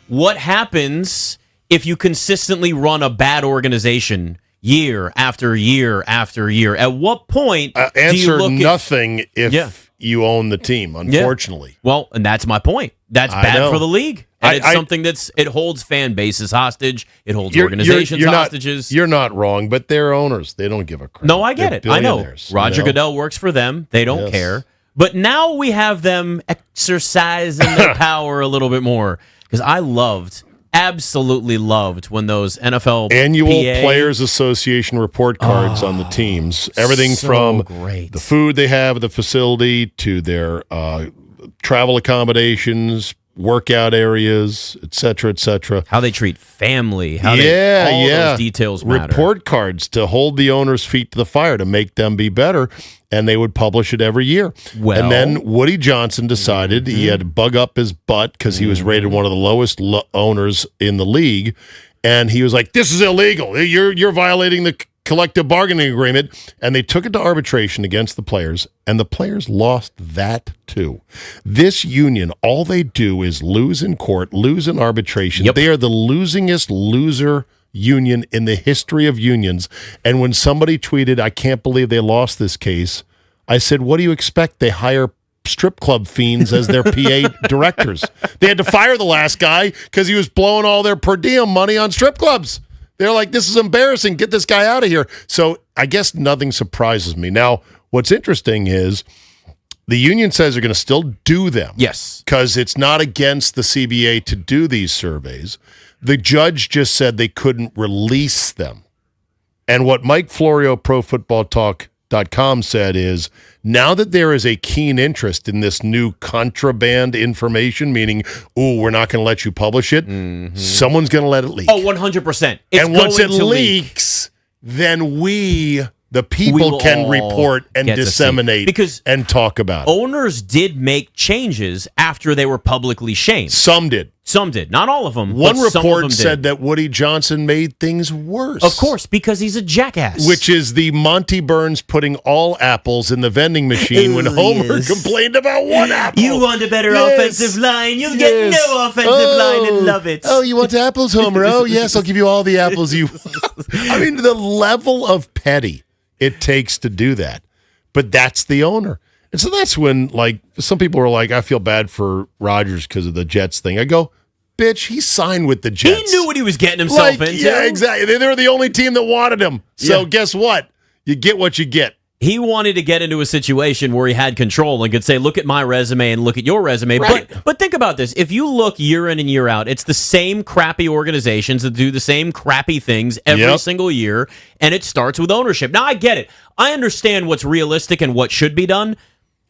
what happens if you consistently run a bad organization year after year after year? At what point do you look nothing if you own the team, unfortunately. Well, and that's my point. That's bad for the league. And it's something it holds fan bases hostage. It holds organizations hostages. You're not wrong, but they're owners. They don't give a crap. No, I get it. I know. Roger Goodell works for them. They don't care. But now we have them exercising their power a little bit more. Because I absolutely loved when those NFLPA Annual Players Association report cards on the teams. Everything from the food they have at the facility to their travel accommodations, workout areas, et cetera, how they treat family, all those details matter. Report cards to hold the owner's feet to the fire to make them be better, and they would publish it every year. Well, and then Woody Johnson decided he had to bug up his butt because he was rated one of the lowest owners in the league, and he was like, "This is illegal. You're violating the collective bargaining agreement," and they took it to arbitration against the players, and the players lost that too. This union, all they do is lose in court, lose in arbitration. They are the losingest loser union in the history of unions. And when somebody tweeted, "I can't believe they lost this case," I said, "What do you expect? They hire strip club fiends as their PA directors. They had to fire the last guy because he was blowing all their per diem money on strip clubs. They're like, this is embarrassing. Get this guy out of here." So I guess nothing surprises me. Now, what's interesting is the union says they're going to still do them. Yes. Because it's not against the CBA to do these surveys. The judge just said they couldn't release them. And what Mike Florio, ProFootballTalk.com, said is, now that there is a keen interest in this new contraband information, meaning, we're not going to let you publish it, someone's going to let it leak. Oh, 100%. And once it leaks, then we, the people, can report and disseminate and talk about it. Owners did make changes after they were publicly shamed. Some did. Some did. Not all of them. One report said that Woody Johnson made things worse. Of course, because he's a jackass. Which is the Monty Burns putting all apples in the vending machine when Homer complained about one apple. You want a better offensive line. You'll get no offensive line and love it. Oh, you want apples, Homer? Oh, yes, I'll give you all the apples you want. I mean, the level of petty it takes to do that. But that's the owner. And so that's when, like, some people were like, I feel bad for Rodgers because of the Jets thing. I go, bitch, he signed with the Jets. He knew what he was getting himself into. Yeah, exactly. They were the only team that wanted him. So guess what? You get what you get. He wanted to get into a situation where he had control and could say, look at my resume and look at your resume. Right. But think about this. If you look year in and year out, it's the same crappy organizations that do the same crappy things every single year, and it starts with ownership. Now, I get it. I understand what's realistic and what should be done.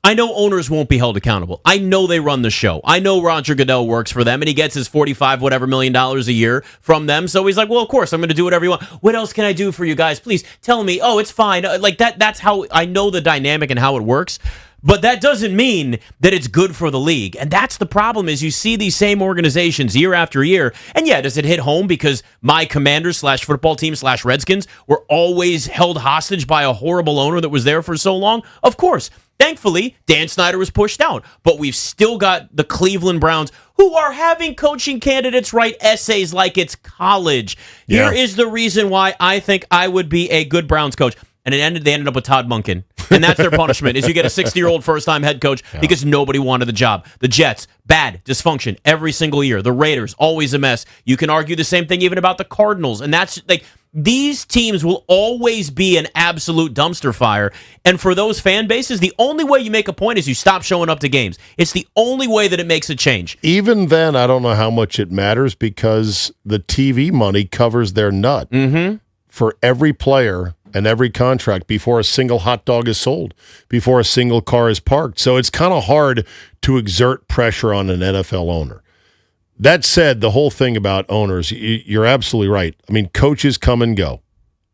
I know owners won't be held accountable. I know they run the show. I know Roger Goodell works for them, and he gets his $45 million a year from them. So he's like, well, of course, I'm going to do whatever you want. What else can I do for you guys? Please tell me. Oh, it's fine. Like that's how I know the dynamic and how it works. But that doesn't mean that it's good for the league. And that's the problem is you see these same organizations year after year. And yeah, does it hit home because my Commanders / football team / Redskins were always held hostage by a horrible owner that was there for so long? Of course. Thankfully, Dan Snyder was pushed out, but we've still got the Cleveland Browns who are having coaching candidates write essays like it's college. Here is the reason why I think I would be a good Browns coach. And they ended up with Todd Monken. And that's their punishment, is you get a 60-year-old first-time head coach because nobody wanted the job. The Jets, bad, dysfunction every single year. The Raiders, always a mess. You can argue the same thing even about the Cardinals. And that's like these teams will always be an absolute dumpster fire. And for those fan bases, the only way you make a point is you stop showing up to games. It's the only way that it makes a change. Even then, I don't know how much it matters because the TV money covers their nut for every player and every contract before a single hot dog is sold, before a single car is parked. So it's kind of hard to exert pressure on an NFL owner. That said, the whole thing about owners, you're absolutely right. I mean, coaches come and go.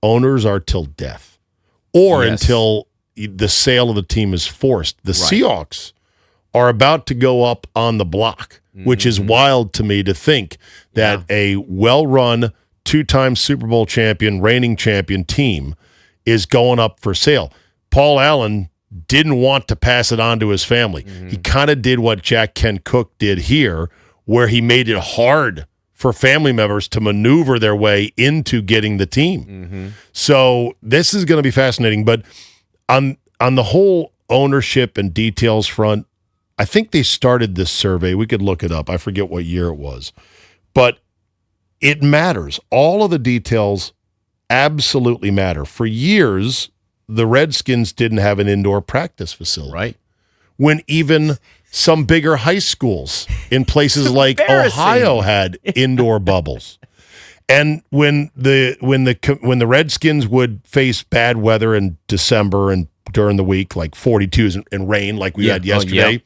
Owners are till death or until the sale of the team is forced. The Seahawks are about to go up on the block, which is wild to me to think that a well-run, two-time Super Bowl champion, reigning champion team is going up for sale. Paul Allen didn't want to pass it on to his family. He kind of did what Jack Kent Cooke did here, where he made it hard for family members to maneuver their way into getting the team. So this is going to be fascinating. But on the whole ownership and details front, I think they started this survey. We could look it up. I forget what year it was. But it matters. All of the details absolutely matter. For years, the Redskins didn't have an indoor practice facility. Right. When even some bigger high schools in places like Ohio had indoor bubbles. And when the Redskins would face bad weather in December and during the week, like 42s and rain like we had yesterday,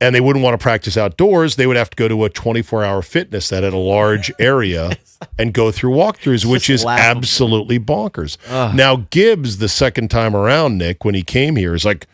and they wouldn't want to practice outdoors, they would have to go to a 24-hour fitness that had a large area and go through walkthroughs, which is absolutely bonkers. Now, Gibbs, the second time around, Nick, when he came here, is like,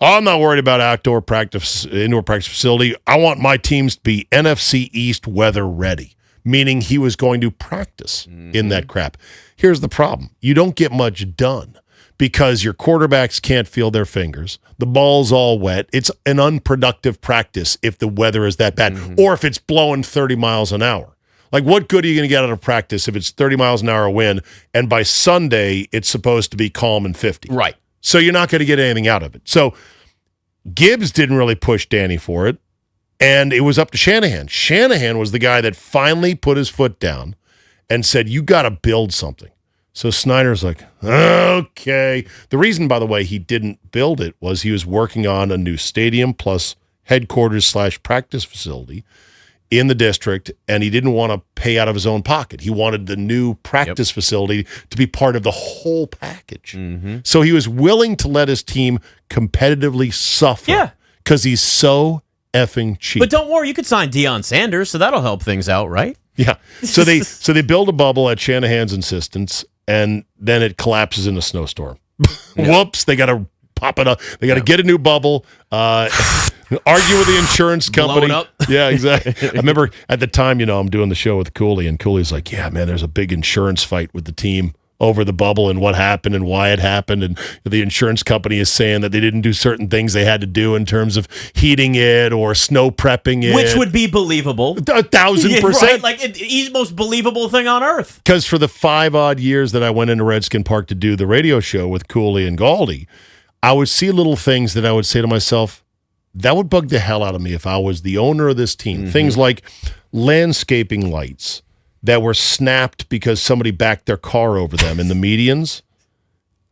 I'm not worried about indoor practice facility. I want my teams to be NFC East weather ready, meaning he was going to practice in that crap. Here's the problem. You don't get much done because your quarterbacks can't feel their fingers. The ball's all wet. It's an unproductive practice if the weather is that bad or if it's blowing 30 miles an hour. Like, what good are you going to get out of practice if it's 30 miles an hour wind and by Sunday it's supposed to be calm and 50? Right. So you're not going to get anything out of it. So Gibbs didn't really push Danny for it, and it was up to Shanahan. Shanahan was the guy that finally put his foot down and said, you got to build something. So Snyder's like, okay. The reason, by the way, he didn't build it was he was working on a new stadium plus headquarters/practice facility in the district, and he didn't want to pay out of his own pocket. He wanted the new practice facility to be part of the whole package. So he was willing to let his team competitively suffer because he's so effing cheap. But don't worry, you could sign Deion Sanders, so that'll help things out, right? Yeah. So they build a bubble at Shanahan's insistence, and then it collapses in a snowstorm. Whoops, they got to pop it up. They got to get a new bubble, argue with the insurance company. Blown up. Yeah, exactly. I remember at the time, I'm doing the show with Cooley, and Cooley's like, yeah, man, there's a big insurance fight with the team over the bubble and what happened and why it happened. And the insurance company is saying that they didn't do certain things they had to do in terms of heating it or snow prepping it. Which would be believable. 1,000%. Right? Like, it's the most believable thing on earth. Because for the 5 odd years that I went into Redskin Park to do the radio show with Cooley and Galdi, I would see little things that I would say to myself, that would bug the hell out of me if I was the owner of this team. Things like landscaping lights that were snapped because somebody backed their car over them in the medians.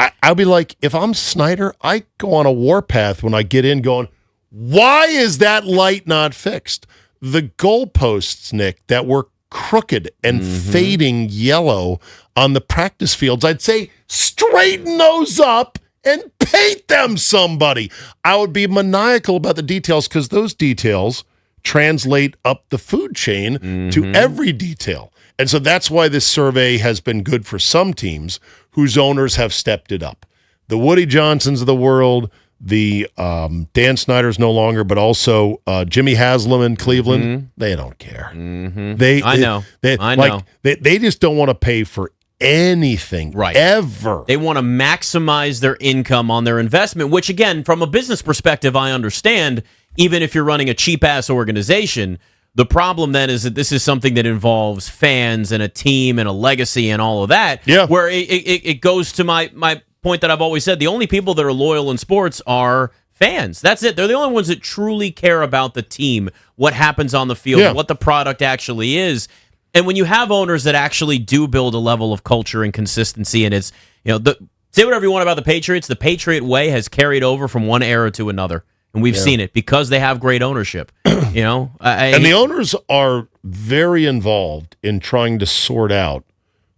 I'd be like, if I'm Snyder, I go on a warpath when I get in going, why is that light not fixed? The goalposts, Nick, that were crooked and fading yellow on the practice fields, I'd say, straighten those up and paint them, somebody. I would be maniacal about the details because those details translate up the food chain to every detail. And so that's why this survey has been good for some teams whose owners have stepped it up. The Woody Johnsons of the world, the Dan Snyder's no longer, but also Jimmy Haslam in Cleveland, they don't care. I know. They just don't want to pay for anything, ever. They want to maximize their income on their investment, which, again, from a business perspective, I understand. Even if you're running a cheap-ass organization, the problem then is that this is something that involves fans and a team and a legacy and all of that, where it goes to my point that I've always said. The only people that are loyal in sports are fans. That's it. They're the only ones that truly care about the team, what happens on the field, what the product actually is. And when you have owners that actually do build a level of culture and consistency, and it's, say whatever you want about the Patriots, the Patriot way has carried over from one era to another. And we've seen it because they have great ownership. And the owners are very involved in trying to sort out,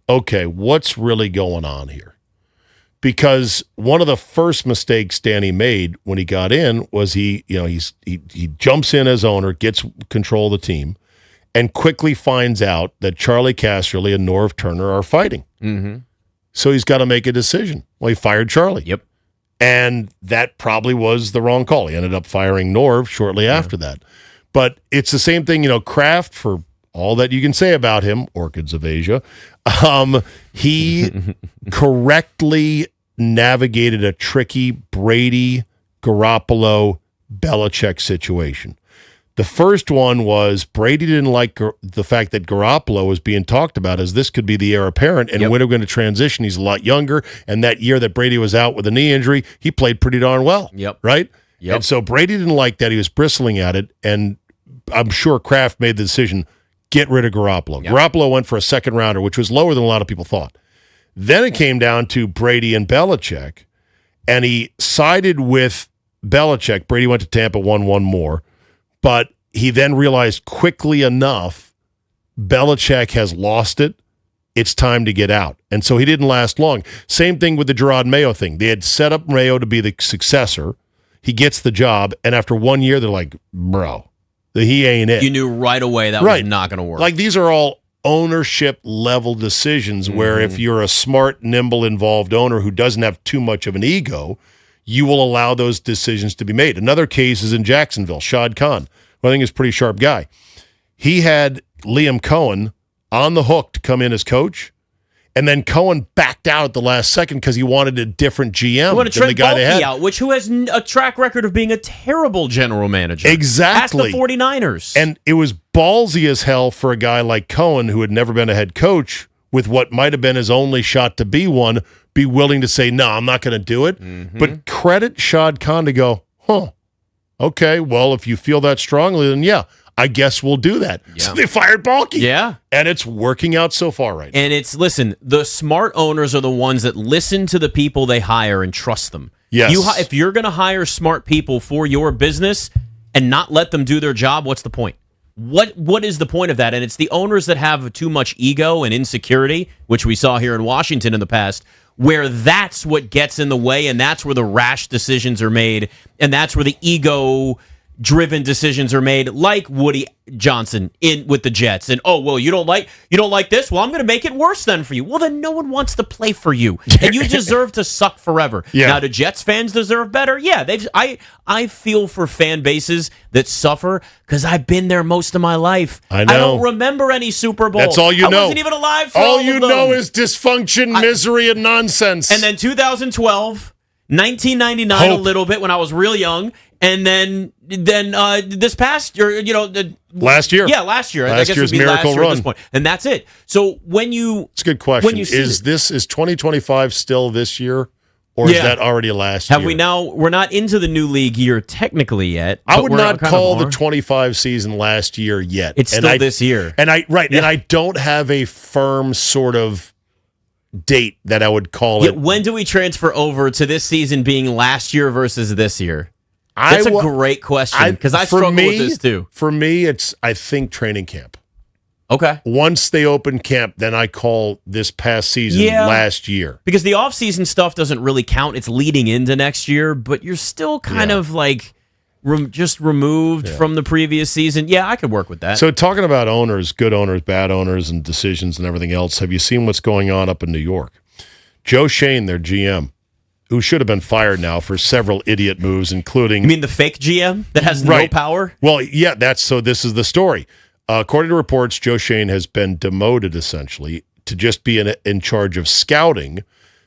okay, what's really going on here? Because one of the first mistakes Danny made when he got in was he jumps in as owner, gets control of the team, and quickly finds out that Charlie Casserly and Norv Turner are fighting. So he's got to make a decision. Well, he fired Charlie. Yep. And that probably was the wrong call. He ended up firing Norv shortly after that. But it's the same thing, Kraft, for all that you can say about him, Orchids of Asia, he correctly navigated a tricky Brady, Garoppolo, Belichick situation. The first one was Brady didn't like the fact that Garoppolo was being talked about as this could be the heir apparent, and when we're going to transition, he's a lot younger. And that year that Brady was out with a knee injury, he played pretty darn well. Right? And so Brady didn't like that. He was bristling at it, and I'm sure Kraft made the decision, get rid of Garoppolo. Garoppolo went for a second rounder, which was lower than a lot of people thought. Then it came down to Brady and Belichick, and he sided with Belichick. Brady went to Tampa, won one more. But he then realized quickly enough, Belichick has lost it. It's time to get out. And so he didn't last long. Same thing with the Gerard Mayo thing. They had set up Mayo to be the successor. He gets the job, and after 1 year, they're like, bro, he ain't it. You knew right away that was not going to work. Like, these are all ownership-level decisions where if you're a smart, nimble, involved owner who doesn't have too much of an ego, you will allow those decisions to be made. Another case is in Jacksonville, Shad Khan, who I think is a pretty sharp guy. He had Liam Cohen on the hook to come in as coach, and then Cohen backed out at the last second because he wanted a different GM than the guy they had. Out, who has a track record of being a terrible general manager. Exactly. Ask the 49ers. And it was ballsy as hell for a guy like Cohen, who had never been a head coach, with what might have been his only shot to be one, be willing to say, no, I'm not going to do it. But credit Shad Khan to go, okay, well, if you feel that strongly, then I guess we'll do that. So they fired Balky. Yeah. And it's working out so far right now. And listen, the smart owners are the ones that listen to the people they hire and trust them. Yes. If you're going to hire smart people for your business and not let them do their job, what's the point? What is the point of that? And it's the owners that have too much ego and insecurity, which we saw here in Washington in the past, where that's what gets in the way, and that's where the rash decisions are made, and that's where the ego-driven decisions are made, like Woody Johnson with the Jets. And you don't like this? Well, I'm going to make it worse then for you. Well, then no one wants to play for you, and you deserve to suck forever. Now, do Jets fans deserve better? Yeah, I feel for fan bases that suffer because I've been there most of my life. I know. I don't remember any Super Bowls. That's all you know. I wasn't even alive for all all you of them. know is dysfunction, misery, and nonsense. And then 2012, 1999, Hope. a little bit when I was real young. And then this past year, last year. Yeah, last year. Last I guess year's it would be miracle last year run. at this point. And that's it. So it's a good question. Is 2025 still this year? Or is that already last year? We're not into the new league year technically yet. I would not call the 25 season last year yet. It's still this year. And I don't have a firm sort of date that I would call it. When do we transfer over to this season being last year versus this year? That's a great question because I struggle with this too. For me, it's, I think, training camp. Okay. Once they open camp, then I call this past season last year. Because the off-season stuff doesn't really count. It's leading into next year, but you're still kind of like just removed from the previous season. Yeah, I could work with that. So talking about owners, good owners, bad owners, and decisions and everything else, have you seen what's going on up in New York? Joe Shane, their GM, who should have been fired now for several idiot moves, including... You mean the fake GM that has no power? Well, yeah, so this is the story. According to reports, Joe Shane has been demoted, essentially, to just be in charge of scouting,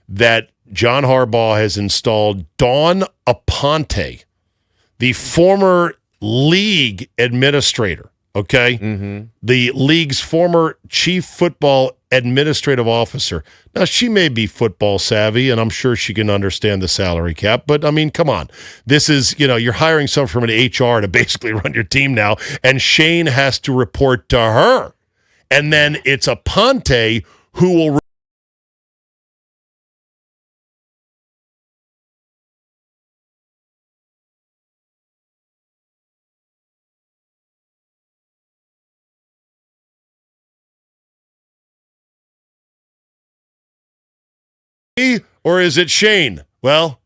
that John Harbaugh has installed Dawn Aponte, the former league administrator, okay? The league's former chief football administrative officer. Now, she may be football savvy, and I'm sure she can understand the salary cap, but, I mean, come on. This is, you're hiring someone from an HR to basically run your team now, and Shane has to report to her. And then it's Aponte who will or is it Shane? Well,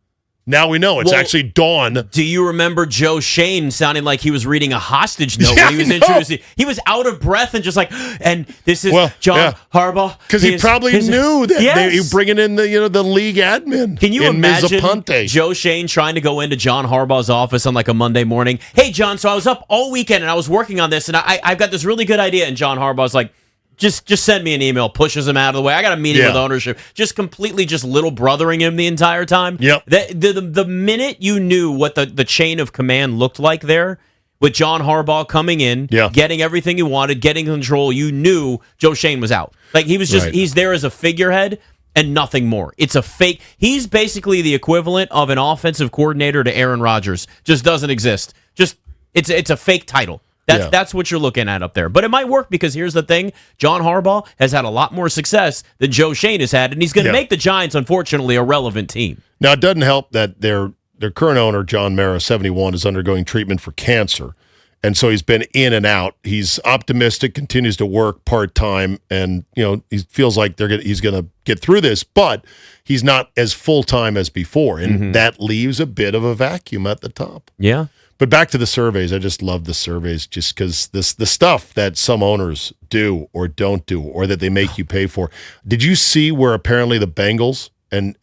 now we know. It's actually Dawn. Do you remember Joe Shane sounding like he was reading a hostage note when he was introducing? He was out of breath and just like, and this is John Harbaugh. Because he probably knew that they were bringing in the league admin. Can you imagine Joe Shane trying to go into John Harbaugh's office on like a Monday morning? Hey, John, so I was up all weekend and I was working on this and I've got this really good idea. And John Harbaugh's like, Just send me an email, pushes him out of the way. I got a meeting with ownership. Just completely just little brothering him the entire time. Yep. The minute you knew what the chain of command looked like there, with John Harbaugh coming in, getting everything he wanted, getting control, you knew Joe Schoen was out. Like, he was just, he's there as a figurehead and nothing more. It's a fake. He's basically the equivalent of an offensive coordinator to Aaron Rodgers. Just doesn't exist. Just, it's a fake title. That's what you're looking at up there. But it might work because here's the thing. John Harbaugh has had a lot more success than Joe Schoen has had, and he's going to make the Giants, unfortunately, a relevant team. Now, it doesn't help that their current owner, John Mara, 71, is undergoing treatment for cancer. And so he's been in and out. He's optimistic, continues to work part-time, and he feels like he's going to get through this, but he's not as full-time as before, and that leaves a bit of a vacuum at the top. Yeah. But back to the surveys. I just love the surveys just because the stuff that some owners do or don't do or that they make you pay for. Did you see where apparently the Bengals and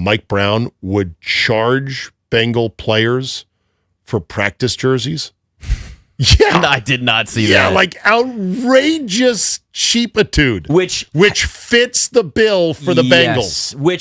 Mike Brown would charge Bengal players for practice jerseys? Yeah. I did not see that. Yeah, like outrageous cheapitude. Which fits the bill for the Bengals. Which